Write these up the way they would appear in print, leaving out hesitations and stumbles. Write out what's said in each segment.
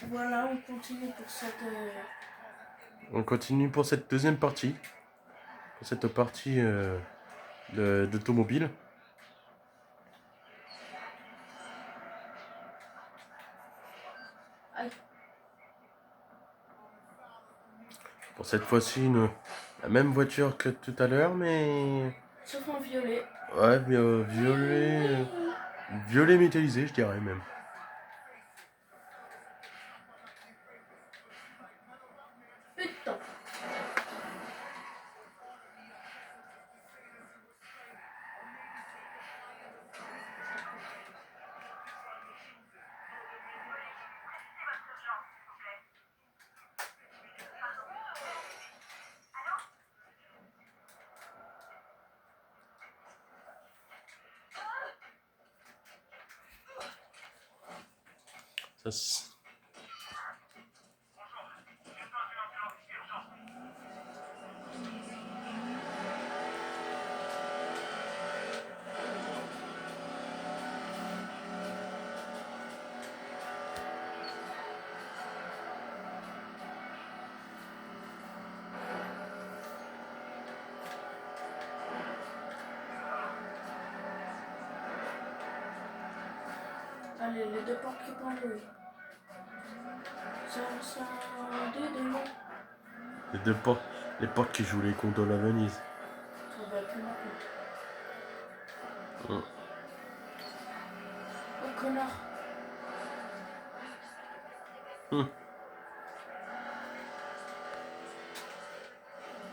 Voilà, on continue pour cette... On continue pour cette deuxième partie. Pour cette partie d'automobile. Aïe. Pour cette fois-ci, la même voiture que tout à l'heure, mais... Sauf en violet. Ouais, violet... Violet métallisé, je dirais même. Putain. Ça, Allez, les deux portes qui pendent, oui. Ça, des démons. les deux portes, les portes qui jouent les condoles à Venise. Ça va plus maintenant. Hum. Oh, connard. Hum.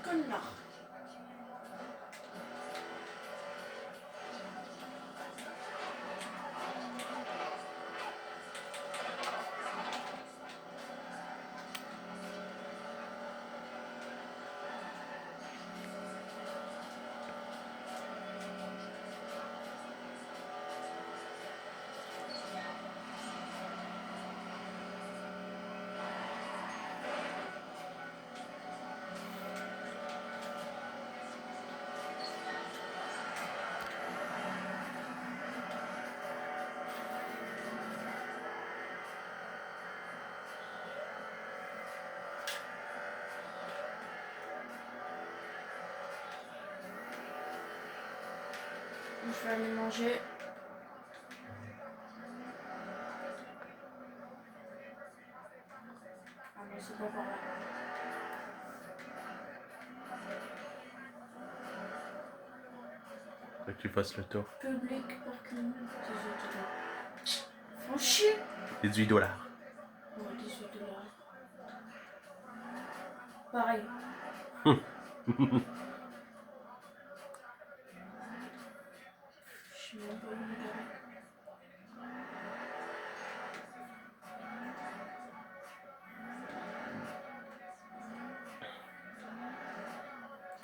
Connard. Je vais aller manger. Ah mais c'est pas par là. Faut que tu fasses le tour. Public parking. 18 $. Font chier. 18 dollars. Ouais, 18 $. Pareil. Je sais même pas où me garer.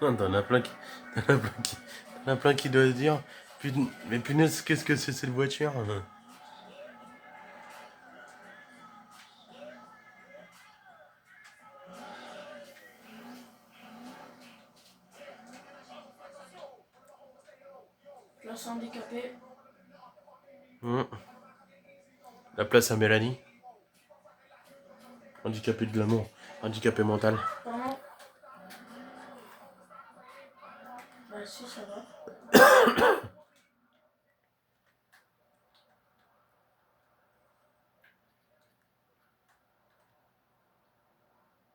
T'en as plein qui... T'en as plein qui doivent se dire... Mais punaise, qu'est-ce que c'est cette voiture? Place handicapée. Hum. La place à Mélanie. Handicapé de l'amour. Handicapé mental. Pardon. Bah si, ça va.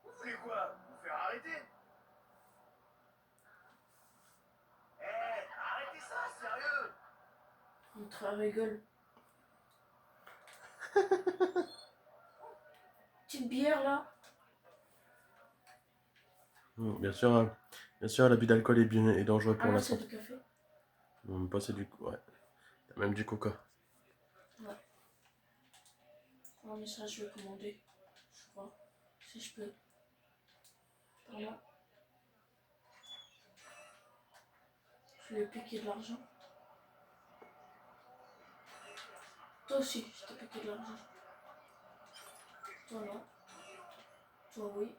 Vous voulez quoi? Vous faire arrêter? Arrêtez ça, sérieux! On te rigole. Petite bière là. Bien sûr, l'abus d'alcool est dangereux Ah pour non, la c'est santé. du café. Même pas, c'est du... Ouais. T'as même du coca. Ouais. Non mais ça je vais commander. Je crois. Si je peux. Pardon. Je lui ai piqué de l'argent. Toi aussi, je t'ai piqué de l'argent. Toi non. Toi oui.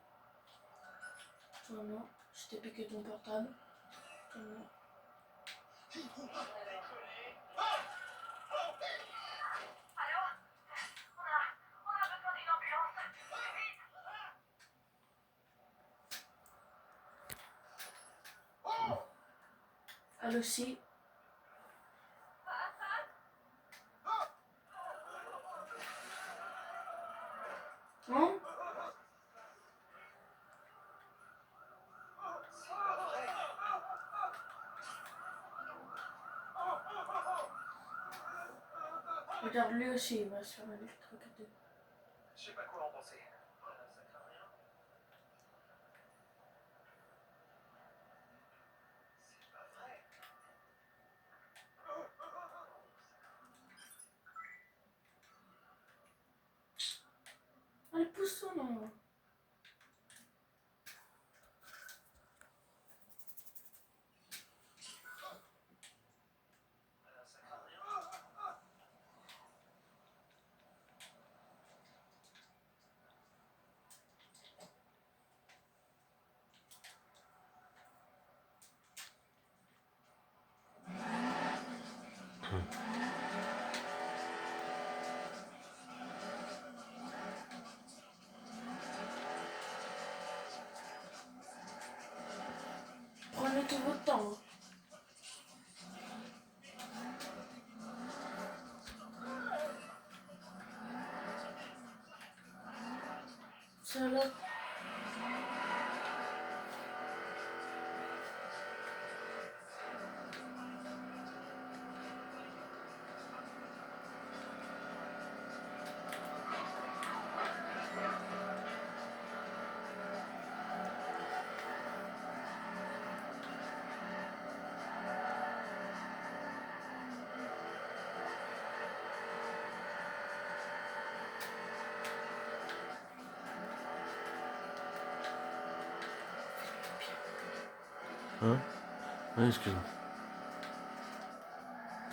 Toi non. Je t'ai piqué ton portable. Toi non. Elle aussi. Hein? Regarde, lui aussi, il va se faire électrocuter. Je sais pas quoi en penser. Ça craint rien. C'est pas vrai. Allez, pousse-toi, non. Ça craint rien. Prenez tout votre temps. Hein. C'est là. Hein? Ouais, excuse-moi.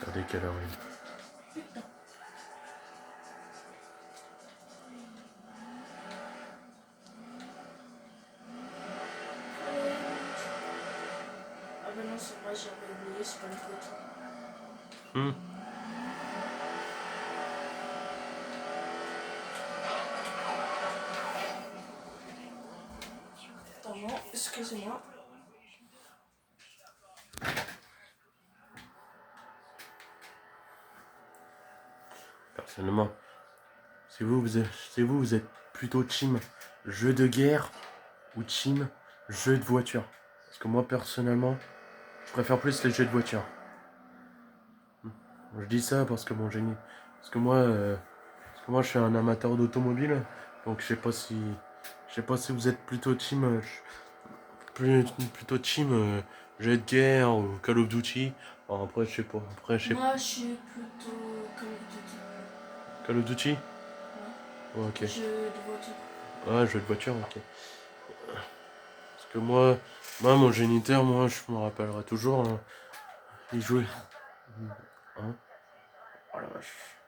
Regardez quelle heure il est. Putain. Ah ben non, c'est vrai, j'avais oublié, c'est pas une faute. Pardon, excusez-moi. Personnellement, vous êtes plutôt team jeu de guerre ou team jeu de voiture. Parce que moi, personnellement, je préfère plus les jeux de voiture. Je dis ça parce que mon génie. Parce que moi, je suis un amateur d'automobile. Donc, je sais pas si vous êtes plutôt team, plutôt team jeu de guerre ou Call of Duty. Alors après, je sais pas. Après, je sais pas. Moi, je suis plutôt Call of Duty. Call of Duty? Ouais. Ouais, ok. Jeu de voiture. Ouais, jeu de voiture, ok. Parce que moi, mon géniteur, moi, je me rappellerai toujours. Hein, il jouait. Hein? Oh la vache.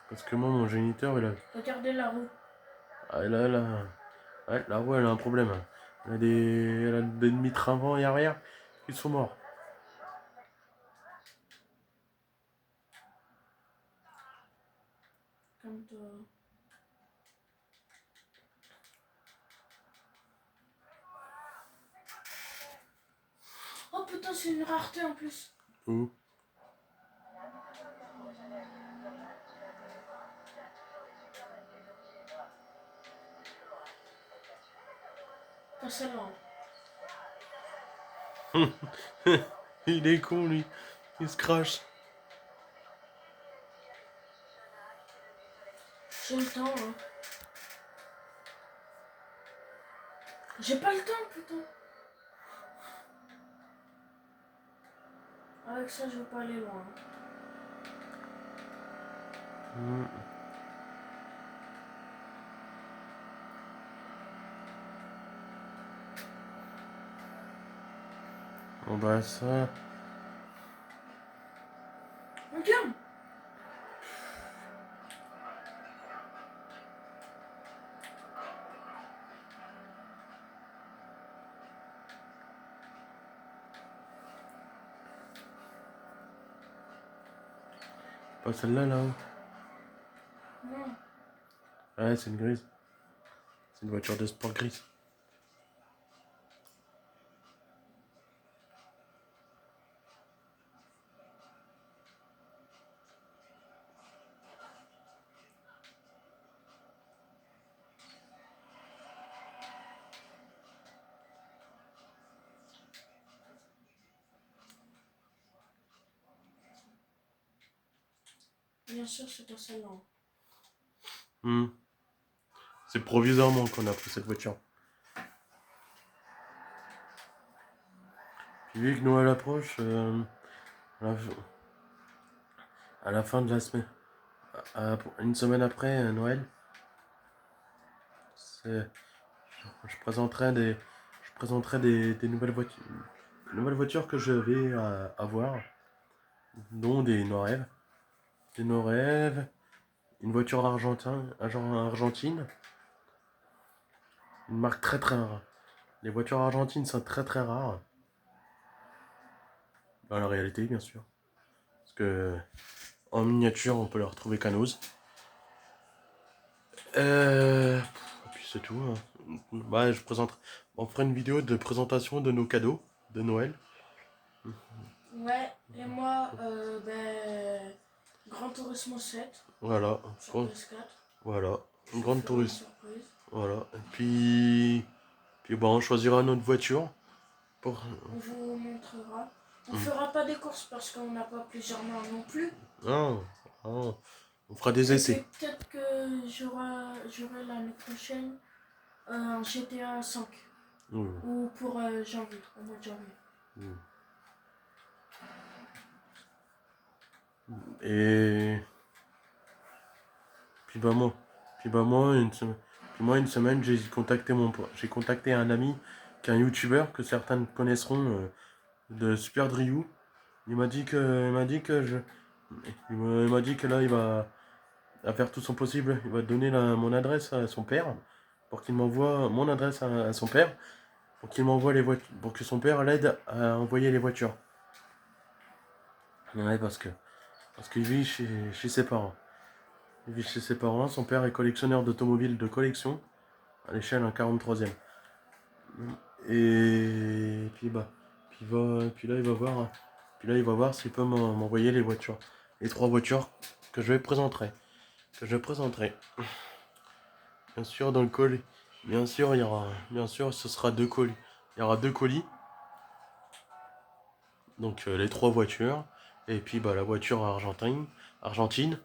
Parce que moi, mon géniteur, il a. Regardez la roue. Ah, ouais, la roue, elle a un problème. Elle a des demi-trains avant et arrière qui sont morts. Comme toi. Oh putain, c'est une rareté en plus. Où? Pas celle-là. Il est con, lui. Il se crache. J'ai le temps, hein. J'ai pas le temps, putain. Avec ça, je veux pas aller loin. Bon, bah, ça. Regarde. Pas celle-là, là-haut. Non. Ouais, c'est une grise. C'est une voiture de sport grise. Bien sûr, c'est pas celle-là. Hmm. C'est provisoirement qu'on a pris cette voiture. Puis vu que Noël approche, à la, à la fin de la semaine, une semaine après Noël, c'est- je présenterai des nouvelles voitures que je vais avoir, dont des Norev, une voiture argentine, une marque très très rare. Les voitures argentines sont très très rares, dans la réalité bien sûr, parce que en miniature on peut les retrouver qu'à Nose. Et puis c'est tout. Hein. Bah, on fera une vidéo de présentation de nos cadeaux de Noël. Ouais, et moi, Grand Turismo 7 Voilà. sur PS4. Voilà. Je Une vous grande ferai une touriste. surprise. Voilà. Et puis bon, on choisira notre voiture pour. On vous montrera. On Mm. fera pas des courses parce qu'on n'a pas plusieurs mains non plus. Ah, ah. On fera des Et essais. puis peut-être que j'aurai l'année prochaine un GTA 5. Mm. Ou pour janvier, au mois de janvier. Mm. Et puis bah moi une semaine j'ai contacté un ami qui est un youtubeur que certains connaisseront de Super Driou. Il m'a dit que là, il va faire tout son possible. Il va donner mon adresse à son père pour qu'il m'envoie mon adresse à son père pour qu'il m'envoie les voitures, pour que son père l'aide à envoyer les voitures. Ouais, parce qu'il vit chez ses parents. Il vit chez ses parents. Son père est collectionneur d'automobiles de collection à l'échelle 1/43e. Et puis là, il va voir. Puis là, il va voir s'il peut m'envoyer les voitures. Les 3 voitures que je présenterai. Bien sûr, dans le colis. Bien sûr, ce sera 2 colis. Il y aura 2 colis. Donc les 3 voitures. Et puis bah la voiture Argentine.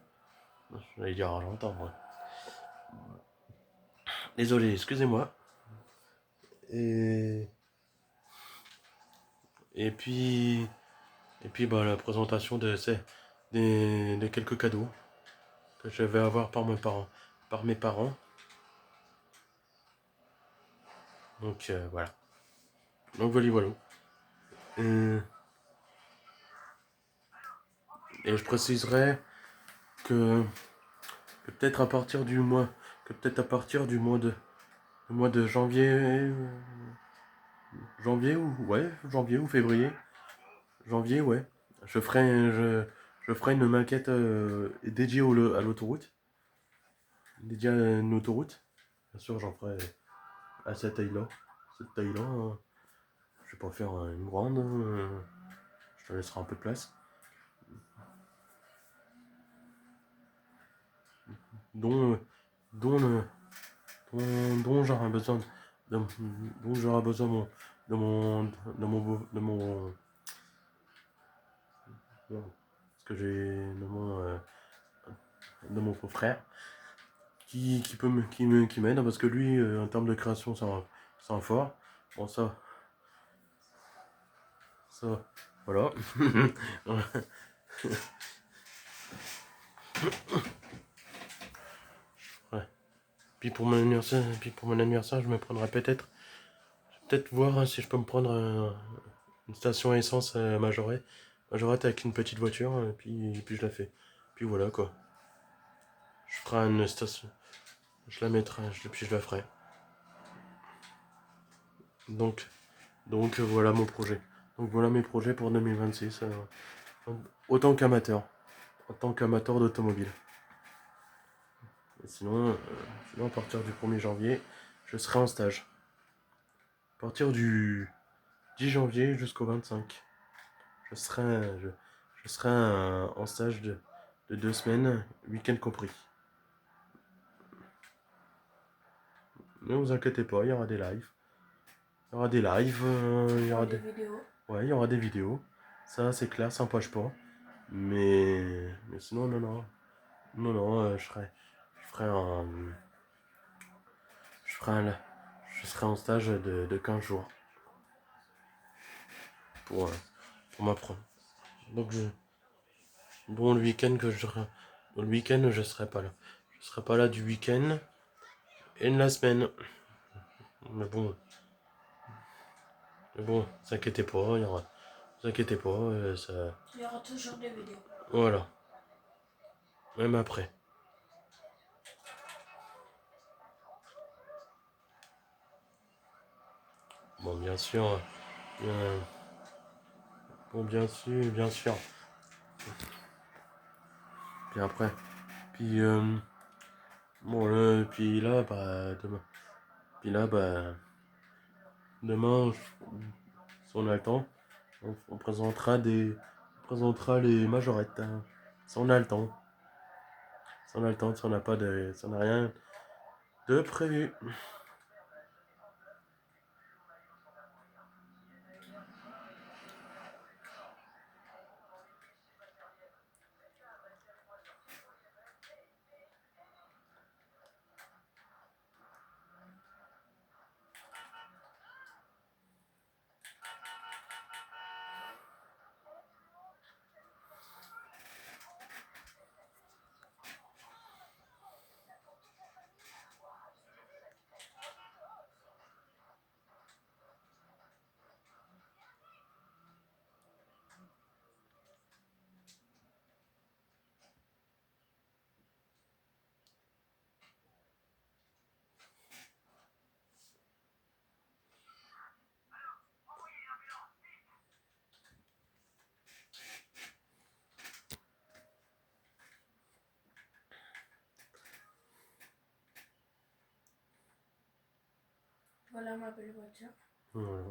J'allais dire argentin, moi. Désolé, excusez-moi. Et et puis bah la présentation des quelques cadeaux que je vais avoir par mes parents. Donc voilà. Donc voilà. Euh, et je préciserai que, que peut-être à partir du mois que peut-être à partir du mois de janvier ou février. Janvier, ouais. Je ferai une maquette dédiée à l'autoroute. Dédiée à une autoroute. Bien sûr, j'en ferai à cette taille-là. Cette taille-là, je vais pas faire une grande. Je te laisserai un peu de place. Dont, dont, le- dont j'aurai besoin de, dont j'aurai besoin de mon, de mon, de mon, non, parce que j'ai de mon beau-frère qui m'aide parce que lui en termes de création c'est un fort. Bon ça voilà. Ouais. Puis pour mon anniversaire, je me prendrai peut-être voir si je peux me prendre une station à essence majorette avec une petite voiture puis je la fais. Puis voilà quoi. Je ferai une station, je la mettrai, puis je la ferai. Donc voilà mon projet. Donc voilà mes projets pour 2026. Autant qu'amateur. En tant qu'amateur d'automobile. Et sinon, à partir du 1er janvier, je serai en stage. À partir du 10 janvier jusqu'au 25, je serai en stage de 2 semaines, week-end compris. Ne vous inquiétez pas, il y aura des lives. Il y aura des lives, il y aura Des des... vidéos. Ouais, il y aura des vidéos. Ça, c'est clair, ça n'empêche pas. Mais sinon, non. Non, non, je ferai un, je ferai un, je serai en stage de 15 jours pour, euh, pour m'apprendre. Donc, bon, le week-end, je serai pas là. Je serai pas là du week-end et de la semaine. Mais bon, vous inquiétez pas, vous inquiétez pas, ça, Il y aura toujours des vidéos. voilà, même après. Bon, bien sûr, bien, bon, bien sûr. Puis après, puis, bon, puis là, bah, demain, si on a le temps, on présentera les majorettes, hein. Si on a le temps. Si on a le temps, si on n'a rien de prévu. Voilà ma belle voiture. Voilà.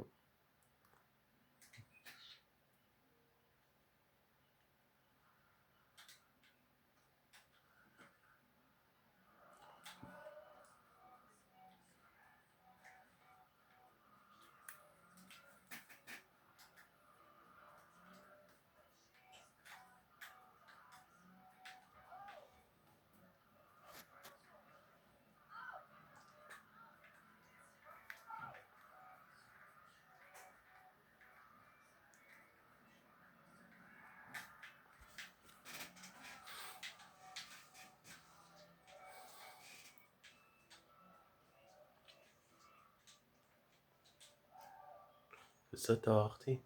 C'est ça ta rareté.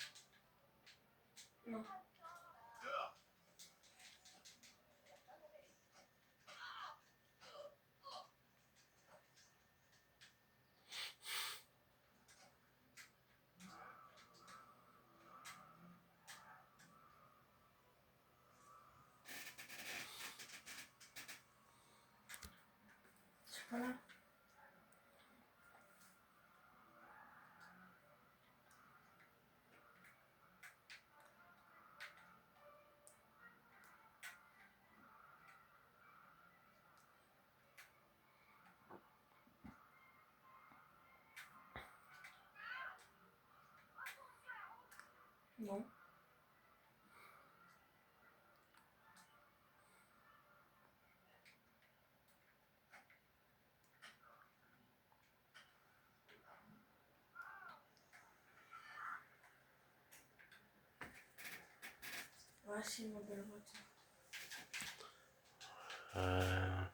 Non. C'est pas là. Non. Voici ma belle voiture. Euh,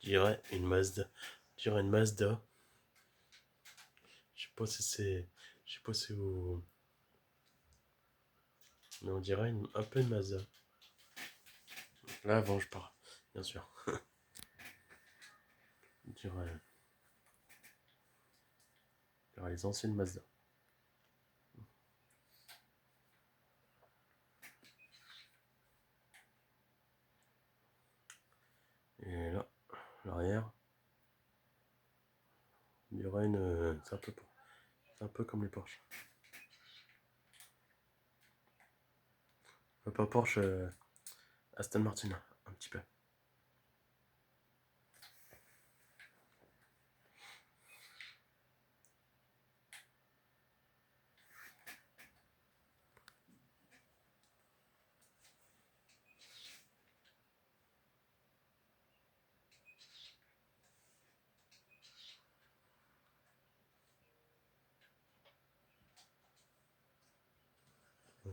je dirais une Mazda. Je dirais une Mazda. Je sais pas si c'est. Je sais pas si vous. Mais on dirait un peu une Mazda. Là avant je pars, bien sûr. Je dirais les anciennes Mazda. Et là, l'arrière, il y aura une. C'est un peu comme les Porsche. Pas Porsche, Aston Martin, un petit peu.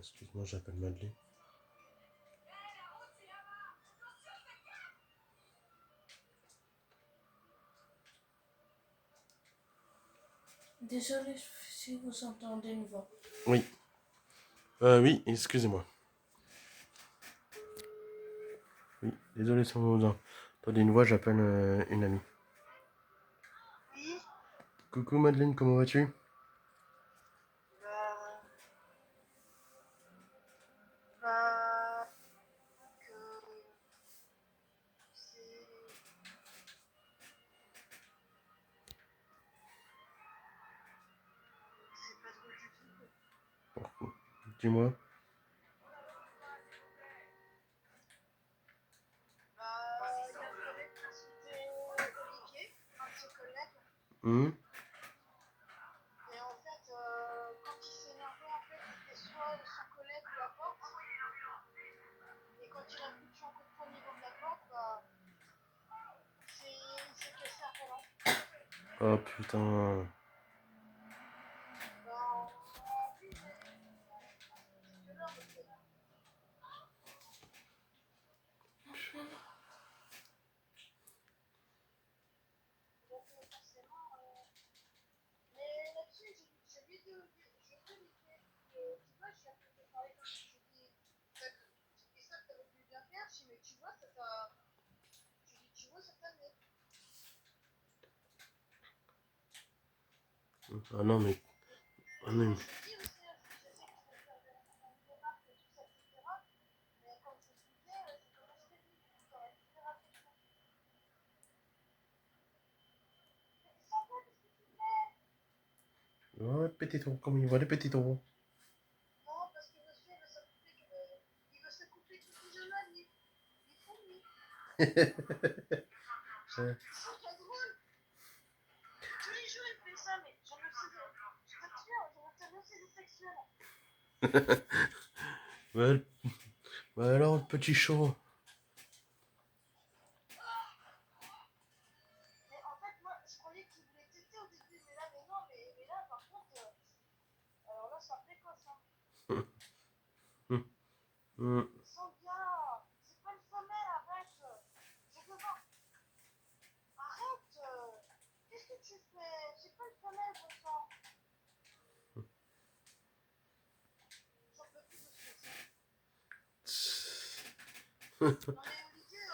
Excuse-moi, j'appelle Madeleine. Désolé si vous entendez une voix. Oui. Oui, excusez-moi. Oui, désolé si vous entendez une voix, j'appelle une amie. Oui, Coucou Madeleine, comment vas-tu? bah, bah, que c'est c'est pas drôle du tout. Dis-moi. Bah, il y a un collègue qui a insulté Olivier, un de ses collègues, Hum, et en fait, quand il s'énervait, en fait, c'était soit son collègue ou la porte, et quand il a foutu un coup de poing au niveau de la porte, bah, il s'est cassé un talon. Oh putain. Bah, oui, mais c'est violent, parce que donc, forcément, mais là-dessus, j'ai lui de, je peux lui dire que, tu vois, je suis un peu de parler comme ça, je dis, et ça, t'aurais pu bien faire, je dis, mais tu vois, ça t'a, je dis, tu vois, ça t'a amené. Ah non mais... Ah non, Je lui dis aussi, je sais que tu vas faire des remarques et tout ça, etc. Mais comme je te disais, c'est comme je t'ai dit, t'aurais pu faire attention. Mais tu sens pas, qu'est-ce que tu fais? ouais, petit tour, comme il voit les petits tours. Non, parce que monsieur, il veut se couper tout pyjama, lui. Il est fou, lui. Ouais. C'est pas drôle. Tous les jours, il fait ça, mais j'en ai aussi des sexuels. Ouais, bah alors, le petit chaud. Mais en fait, moi, je croyais qu'il voulait téter au début, mais là, par contre, alors là, ça précoce, hein. Hum. Sens bien, c'est pas une femelle, arrête. J'ai besoin. Arrête. Qu'est-ce que tu fais? C'est pas une femelle, bon sang. J'en peux plus de ce truc. Non, mais Olivier,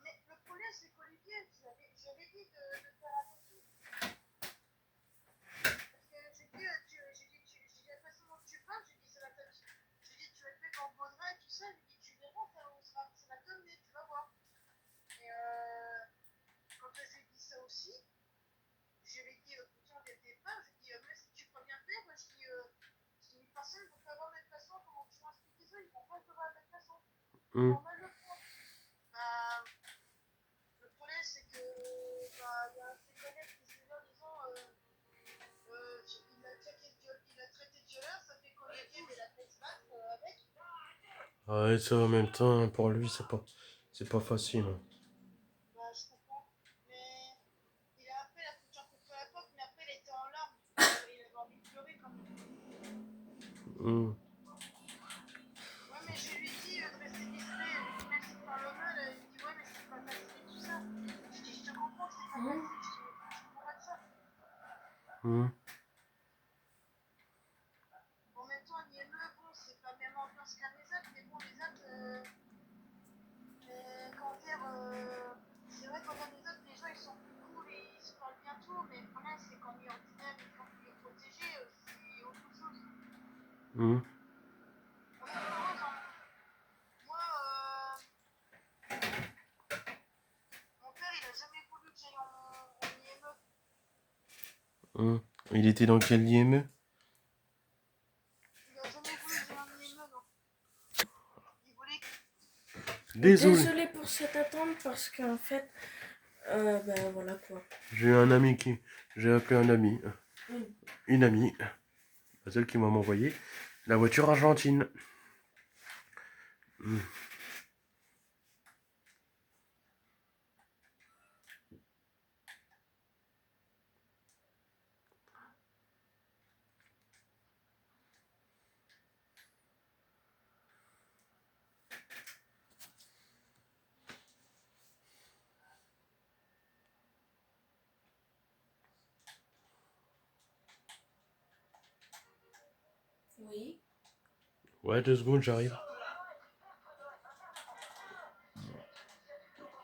mais le problème, c'est qu'Olivier, j'avais dit de faire attention. Parce que j'ai dit, la façon dont tu parles, j'ai dit, ça va te. J'ai dit, tu vas te mettre en baudrin et tout ça. J'ai dit, tu verras, ça va t'amener, tu vas voir. Et quand j'ai dit ça aussi, je lui ai dit, pourtant, dès le départ, je lui ai dit, mais si tu peux bien faire, moi, je dis, une personne ne peut pas avoir la même façon, comment tu vas expliquer ça, ils vont pas avoir la même façon. Hum. Normal le prendre. Bah, le problème, c'est que, bah, il y a un de ses collègues qui s'est là en disant, il a traité de violeur, ça fait qu'Olivier, mais il a fait se battre avec. Ouais, ça en même temps, pour lui, c'est pas facile. Bah, je comprends. Mais il a après, il a foutu un coup de feu à la porte, mais après, il était en larmes. Il avait envie de pleurer quand même. Hum. Ouais, mais je lui dis de rester discret. Je lui dis, même si tu parles mal, il me dit, ouais, mais c'est pas facile et tout ça. Je dis, je te comprends que c'est pas facile. Je dis, mais je comprends pas de ça. Hum. En même temps, l'IME, bon, c'est pas même ambiance qu'un les autres, mais bon, les autres, comment dire, c'est vrai qu'on a les autres, les gens ils sont plus cool et ils se parlent bien tout, mais le problème c'est qu'en est ordinaire et quand il est protégé, c'est autre chose. Hum. On est heureuse, hein. Moi, mon père il a jamais voulu que j'aille en IME. Hum. Il était dans quel IME? Il a jamais voulu que j'aille en IME, non. Il voulait que. Désolé. Désolé pour cette attente parce qu'en fait, ben voilà quoi. J'ai un ami qui... J'ai appelé un ami. Hum. Une amie. Celle qui m'a envoyé la voiture argentine. Hum. Oui. Ouais, 2 secondes, j'arrive.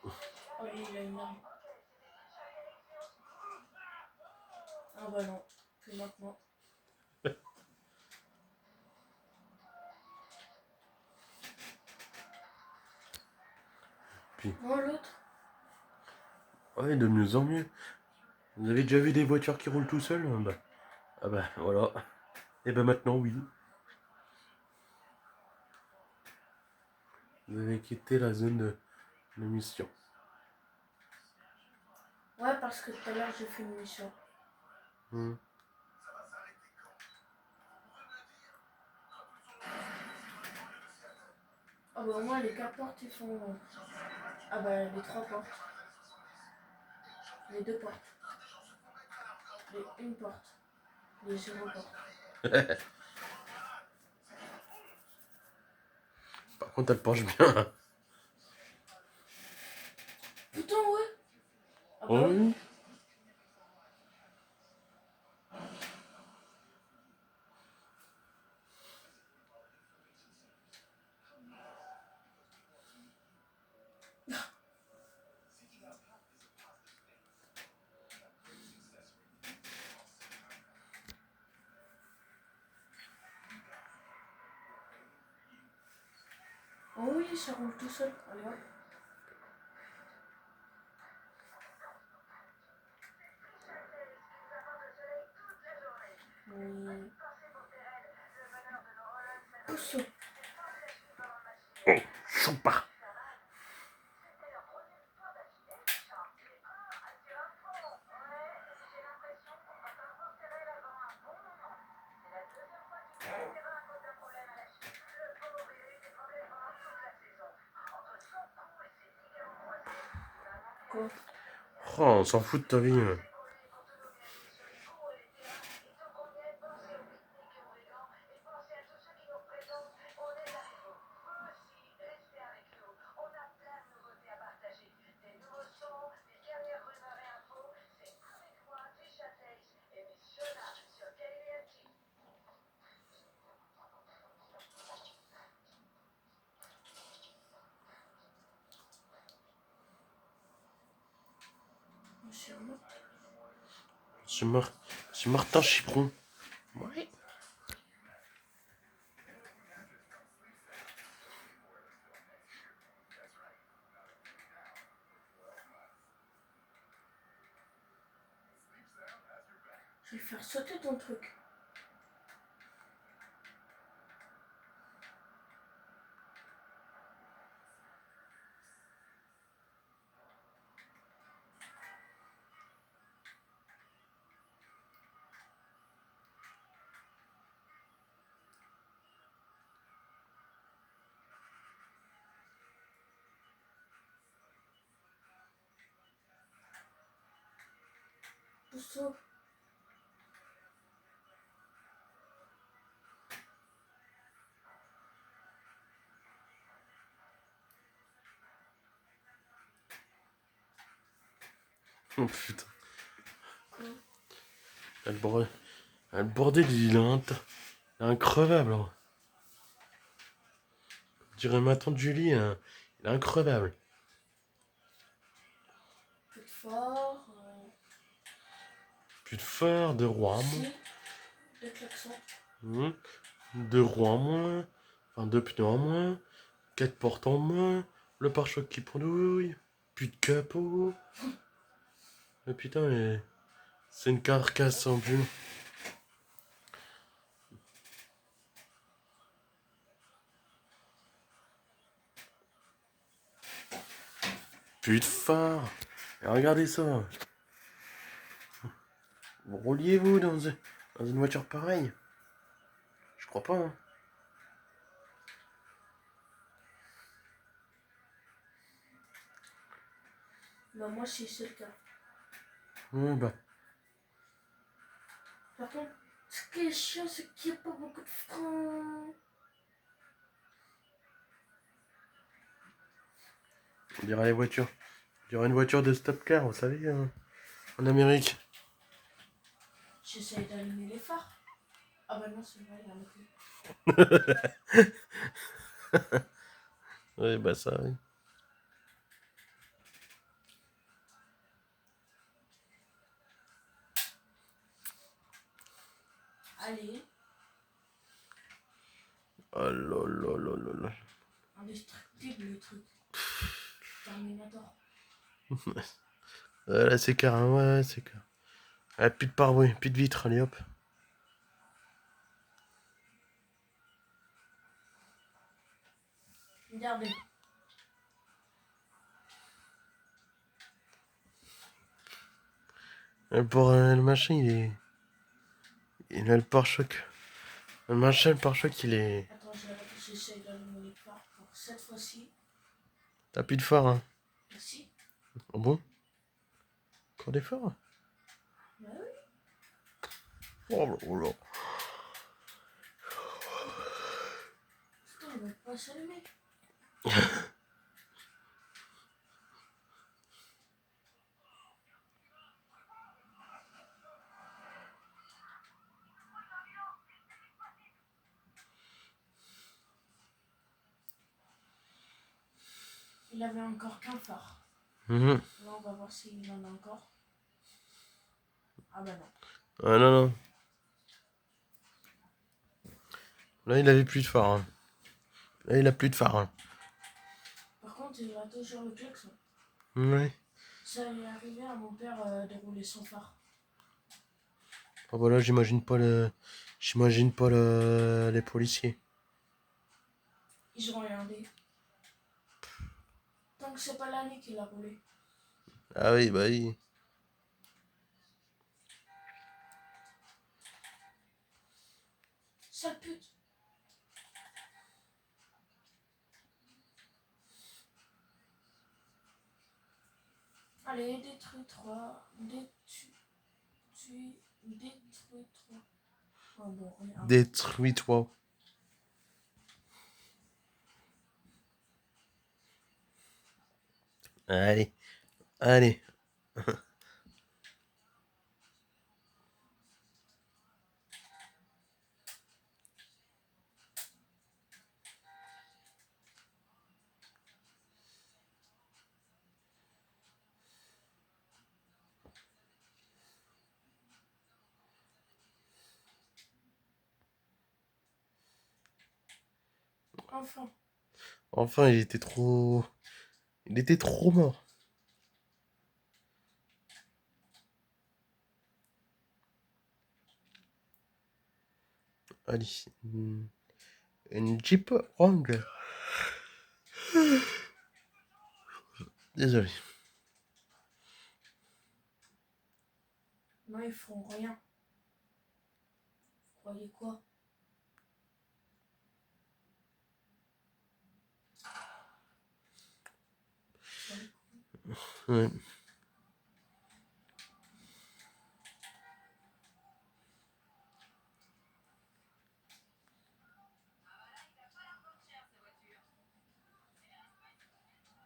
Oh, lui, il a une arme. Ah bah non, plus maintenant. Puis, Non, l'autre. ouais, de mieux en mieux. Vous avez déjà vu des voitures qui roulent tout seuls? Ah bah, voilà. Et bah maintenant, oui. Vous avez quitté la zone de mission. Ouais, parce que tout à l'heure, j'ai fait une mission. Hmm. Ah bah au moins, les 4 portes, ils sont... Ah bah, les 3 portes. Les 2 portes. Les 1 porte. Les 0 portes. Par contre, elle penche bien. Putain, ouais. Ah bah Oh oui. oui. Oh oui, ça roule tout seul. Allez hop. Oui. Pousse. Oh, choupa. Quoi? Oh, on s'en fout de ta vie. Monsieur Marc. C'est Martin Chiperon. Ouais. Je vais faire sauter ton truc. Pousse-toi. Oh putain. Quoi? Le bordel, il est increvable. Hein. Je dirais ma tante Julie, hein, il est increvable. Plus fort. Plus de phare, de roues en moins. Si. Deux klaxons. Hmm. 2 roues en moins. Enfin, 2 pneus en moins. 4 portes en moins. Le pare-choc qui pendouille. Plus de capot. Mais putain, mais c'est une carcasse en plus. Plus de phare. Et regardez ça. Vous rouliez-vous dans une voiture pareille? Je crois pas. Hein. Bah moi si c'est le cas. Ouais, bah. Par contre, ce qui est chiant, c'est qu'il n'y a pas beaucoup de freins. On dirait les voitures. On dirait une voiture de stop car, vous savez, hein, en Amérique. J'essaye d'allumer les phares. Ah bah non, c'est vrai, il y en a plus. Oui, bah ça, oui. Allez, Oh là là là là là. indestructible le truc. Terminator. Là, c'est carré, ouais, c'est carré. Ah, plus de pare-brise, plus de vitres, allez hop. Regardez. Pour le machin, il est. Il a le pare-choc. Le machin, le pare-choc, il est. Attends, j'essaye d'allumer les phares pour cette fois-ci. T'as plus de phare, hein. Merci. Oh bon? Encore des phares? Bah oui. Oh là oh là. Putain, il va pas s'allumer. Il avait encore qu'un phare. Mhm. Là, on va voir s'il en a encore. Ah bah non. Ah non, non. Là, il avait plus de phare, hein. Là, il a plus de phare, hein. Par contre, il a toujours le klaxon. Ouais. Ça est arrivé à mon père de rouler sans phare. Ah bah là, j'imagine pas le. J'imagine pas les policiers. Ils ont regardé. Tant que c'est pas l'année qu'il a roulé. Ah oui, bah oui. Sale pute. Allez, détruis 3. Détruis 3. Oh bon, rien. Détruis-toi. Allez, allez. Enfin. Enfin, il était trop. Il était trop mort. Allez. Une Jeep Wrangler. Désolé. Non, ils feront rien. Vous croyez quoi? Ouais.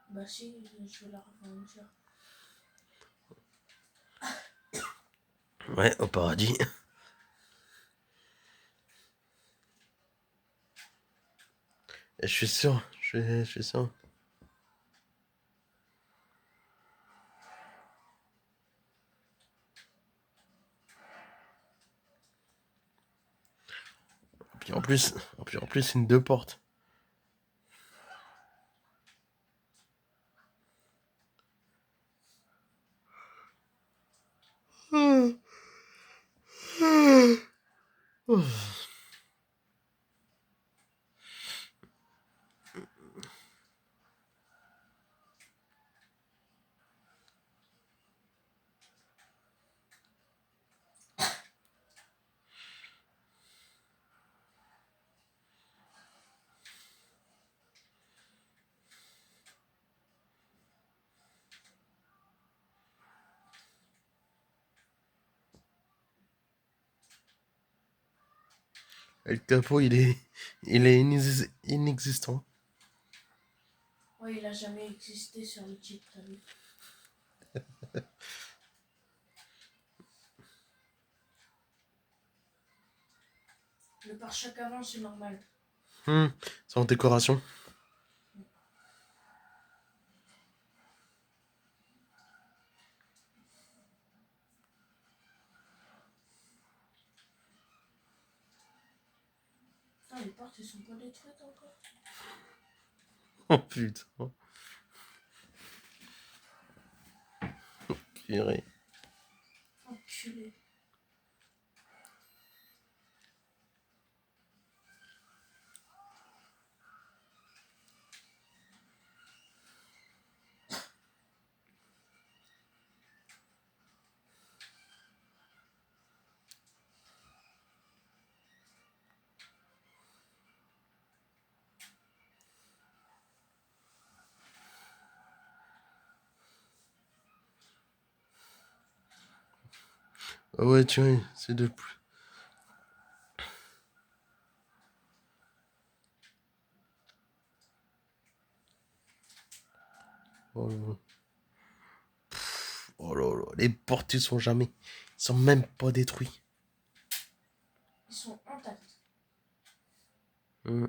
Bah si, je vais la revendre cher. Ouais, au paradis. Et je suis sûr. Je suis sûr. Puis en plus, une deux portes. Et le capot, il est inexistant. Ouais, il a jamais existé sur le Jeep, t'as vu. Le pare-choc avant, c'est normal. C'est en décoration. Putain, les portes, elles sont pas détruites encore. Oh putain. Purée. Enculé. Ah ouais, tiens, c'est de plus. Oh là là. Oh là là. Les portes, ils sont jamais. Ils sont même pas détruits. Ils sont intacts. Hum.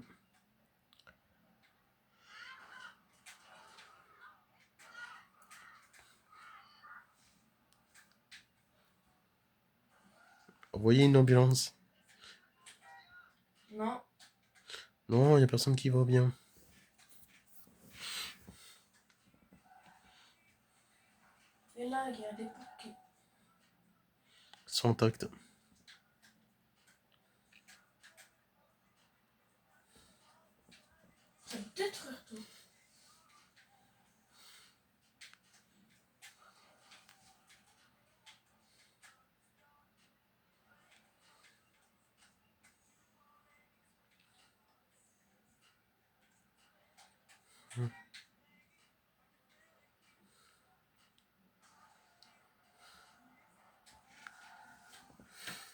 Envoyez une ambulance. Non. Non, y a personne qui va bien. Et là, il y a des portes qui... Sans tact. Ça va détruire tout.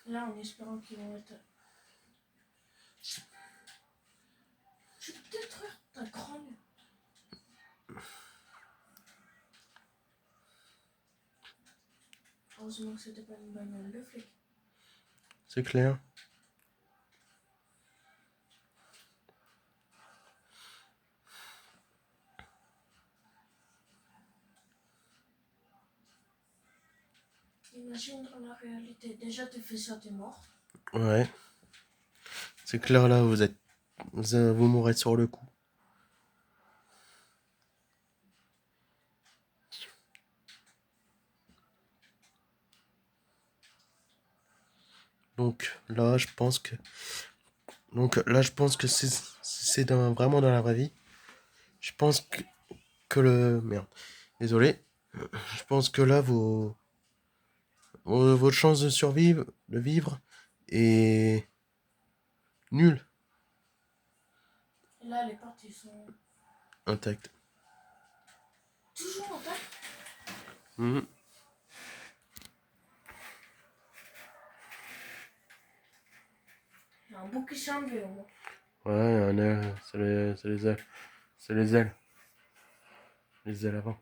Là, en espérant qu'ils vont être... Je vais détruire ta crâne. Heureusement que c'était pas une bagnole de flic. C'est clair. Imagine dans la réalité. Déjà, tu fais ça, t'es mort. Ouais. C'est clair, là, vous mourrez sur le coup. Donc là, je pense que. Si c'est vraiment dans la vraie vie. Je pense que le. Merde. Désolé. Je pense que là, votre chance de vivre est nulle. Et là, les portes, ils sont Intacte. toujours intactes. Mhm. Il y a un bout qui s'est enlevé au moins. Ouais, un air, c'est les ailes. C'est les ailes. Les ailes avant.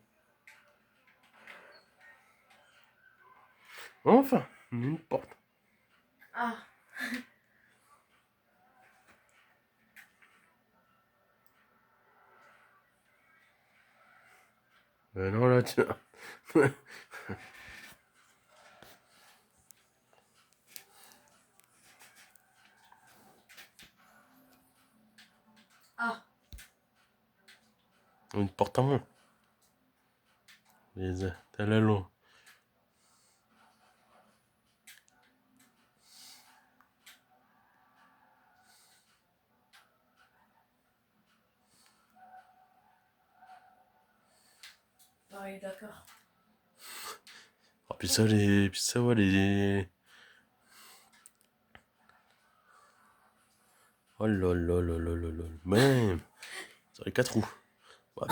Enfin, une porte. Ah, Non, là, tiens. ah. Une porte en moins. Les ailes. T'as la long. Ouais, d'accord. Oh, puis ça, ouais, Oh là là là là là là. Même. Sur les 4 roues. Bah,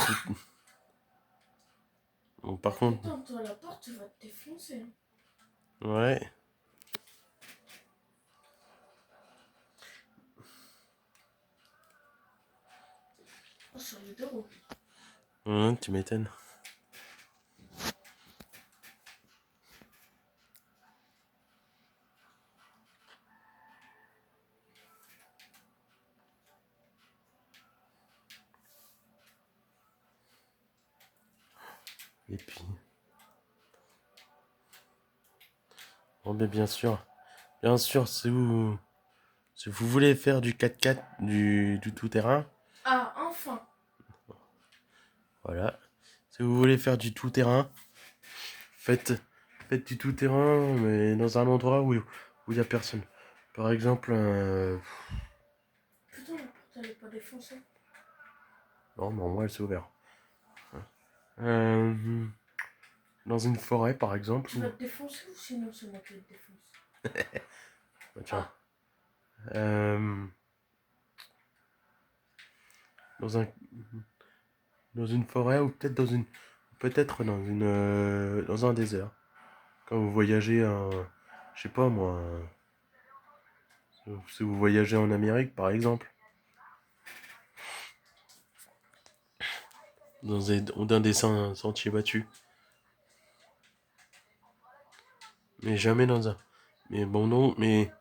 bon, par contre. Putain, toi, la porte, tu vas te défoncer. Ouais. Oh, sur les deux roues. Tu m'étonnes. Et puis... Bon, mais bien sûr, si vous voulez faire du 4x4, du tout-terrain, Ah, enfin. voilà. Si vous voulez faire du tout-terrain, faites, faites du tout-terrain, mais dans un endroit où il y a personne. Par exemple, Putain, la porte elle est pas défoncée. non, mais moi elle s'est ouverte. Euh, dans une forêt, par exemple. Tu vas te défoncer ou sinon c'est moi qui te défonce? Bah, tiens. Ah, Euh, dans un, dans une forêt ou peut-être dans un désert. Quand vous voyagez, je sais pas moi, si vous voyagez en Amérique, par exemple, dans des sentiers battus. Mais jamais dans un. Mais bon, non, mais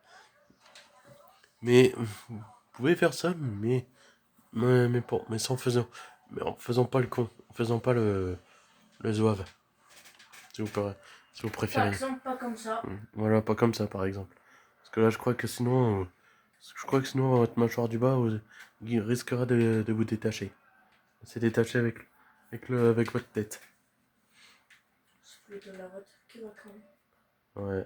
vous pouvez faire ça, mais mais en faisant pas le con, en faisant pas le zouave, si vous, préférez- si vous par préférez. exemple, pas comme ça. Voilà, pas comme ça, par exemple. Parce que là, je crois que sinon, votre mâchoire du bas il risquera de vous détacher. C'est détaché avec votre tête. C'est plutôt la voiture qui va cramer. Ouais.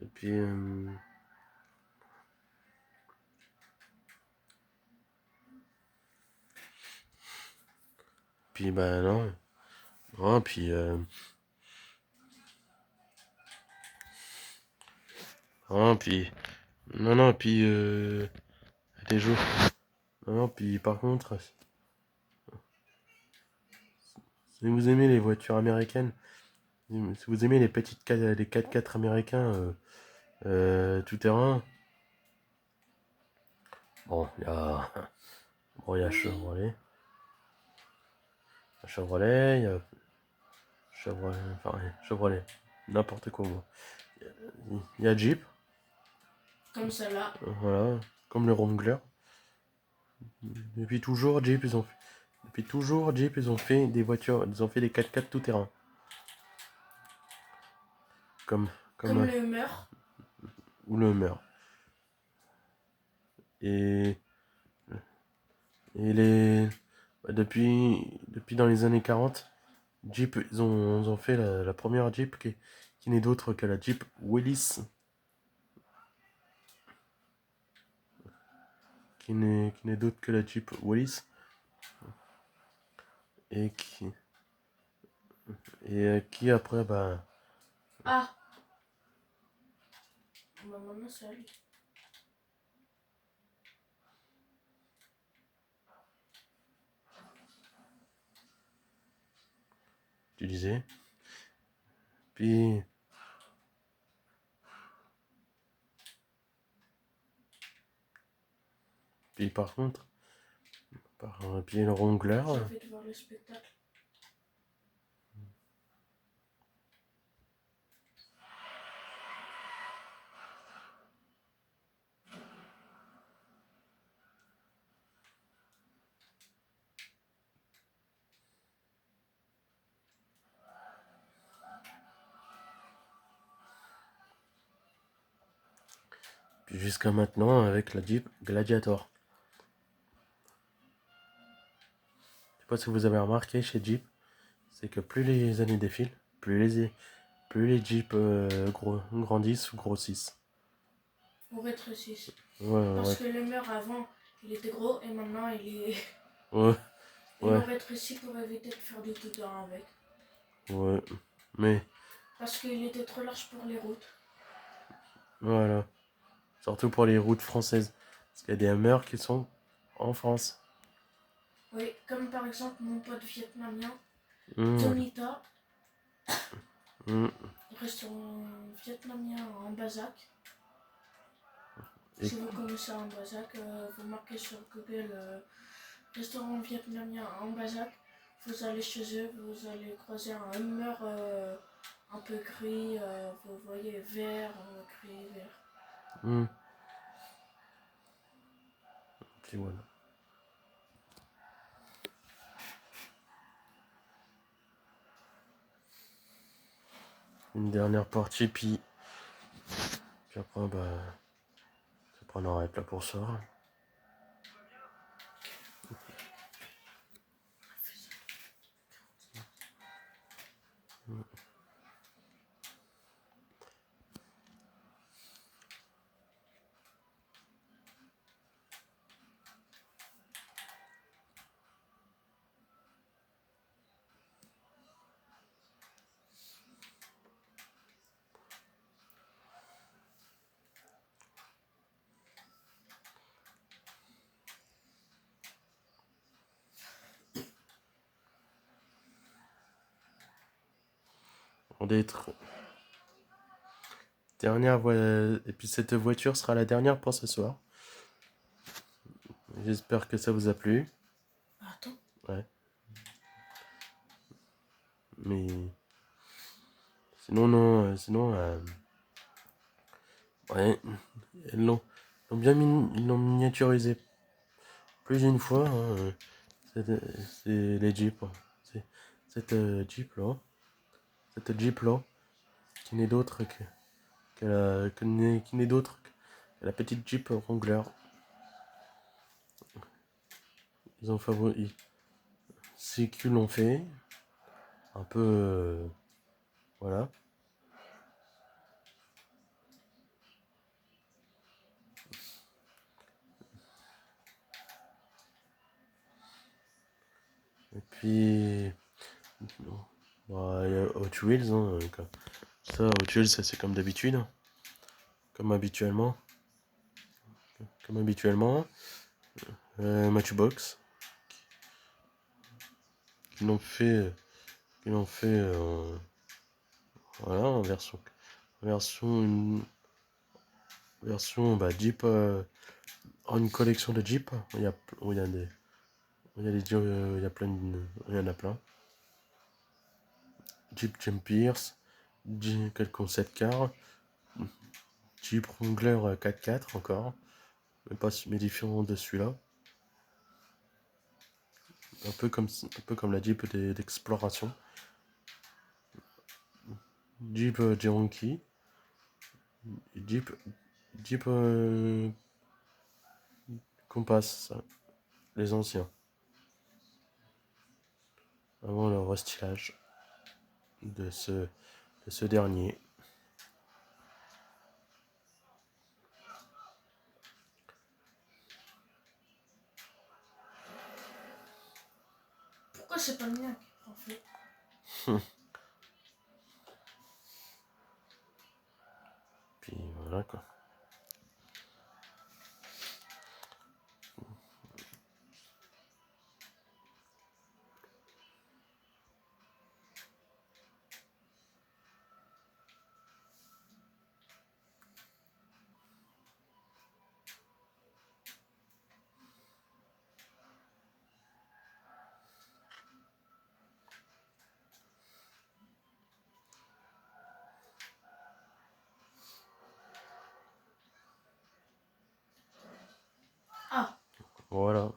Et puis, bah non. Non, puis, non, puis, non, non, puis, les jours. Non, non, puis, par contre, si vous aimez les voitures américaines, si vous aimez les 4x4 américains, tout terrain, bon, bon, il y a Chevrolet. Chevrolet, il y a Chevrolet, n'importe quoi, moi. Il y a Jeep, Comme celle-là. voilà, comme le Wrangler. Depuis toujours, Jeep, ils ont fait des voitures, ils ont fait des 4x4 tout-terrain. Comme, comme, Comme le Hummer. ou le Hummer. Et, et depuis dans les années 40, Jeep, ils ont fait la première Jeep qui n'est d'autre que la Jeep Willys. Qui n'est d'autre que la Jeep Willys. Et qui après, bah, Ah, bah maintenant c'est à lui. tu disais. Puis, puis par contre, puis le Wrangler. J'ai envie de voir le spectacle. Puis jusqu'à maintenant avec la Jeep Gladiator. Je sais pas si vous avez remarqué chez Jeep, c'est que plus les années défilent, plus les Jeeps grandissent ou grossissent. On rétrécisse. Ouais, Parce ouais, que le Hummer avant, il était gros et maintenant il est. ouais, Ils ouais, l'ont rétréci pour éviter de faire du tout-terrain avec. ouais. Mais Parce qu'il était trop large pour les routes. voilà, surtout pour les routes françaises. Parce qu'il y a des Hummers qui sont en France. Oui, comme par exemple mon pote vietnamien, Voilà. Tonita, Hum. restaurant vietnamien en Bazac. Et- Si vous connaissez un Bazac, vous marquez sur Google restaurant vietnamien en Bazac. Vous allez chez eux, vous allez croiser un Hummer un peu gris, vous voyez vert, gris, vert. Hum. Puis voilà. une dernière partie, puis après, après on arrête là pour ça. On doit être et puis cette voiture sera la dernière pour ce soir. J'espère que ça vous a plu. Attends. Ouais. Mais sinon non, ouais, ils l'ont miniaturisé plus d'une fois. Hein, c'est les Jeeps. C'est cette Jeep là, qui n'est d'autre qui n'est d'autre que la petite Jeep Wrangler. Ils ont favori. CQ l'ont fait. Un peu. Voilà. Et puis. Bah, y a Hot Wheels. Hein, ça, Hot Wheels, ça c'est comme d'habitude. Comme habituellement. Matchbox. Ils l'ont fait. Voilà, en version. Version Jeep. Une collection de Jeep. Il y a des. Il y a il y a plein il y en a plein. Jeep Jumpers, quelques concept cars, Jeep Wrangler 4x4 encore, mais différent de celui-là. Un peu comme la Jeep d'exploration. Jeep Cherokee, Jeep Compass, les anciens. Avant le restylage de ce dernier. Pourquoi c'est pas le mien qui prend feu? Puis voilà quoi. Ah, Voilà.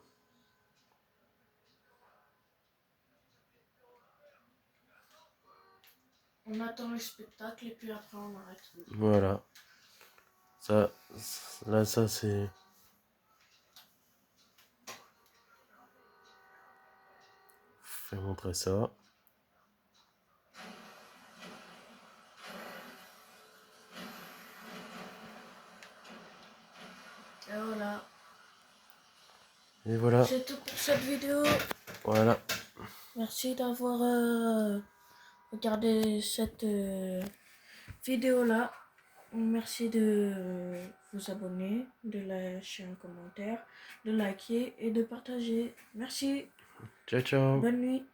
on attend le spectacle et puis après on arrête. Voilà. Ça c'est. Je vais montrer ça. Et voilà. Et voilà. C'est tout pour cette vidéo. Voilà. Merci d'avoir regardé cette vidéo là. Merci de vous abonner, de lâcher un commentaire, de liker et de partager. Merci. Ciao ciao. Bonne nuit.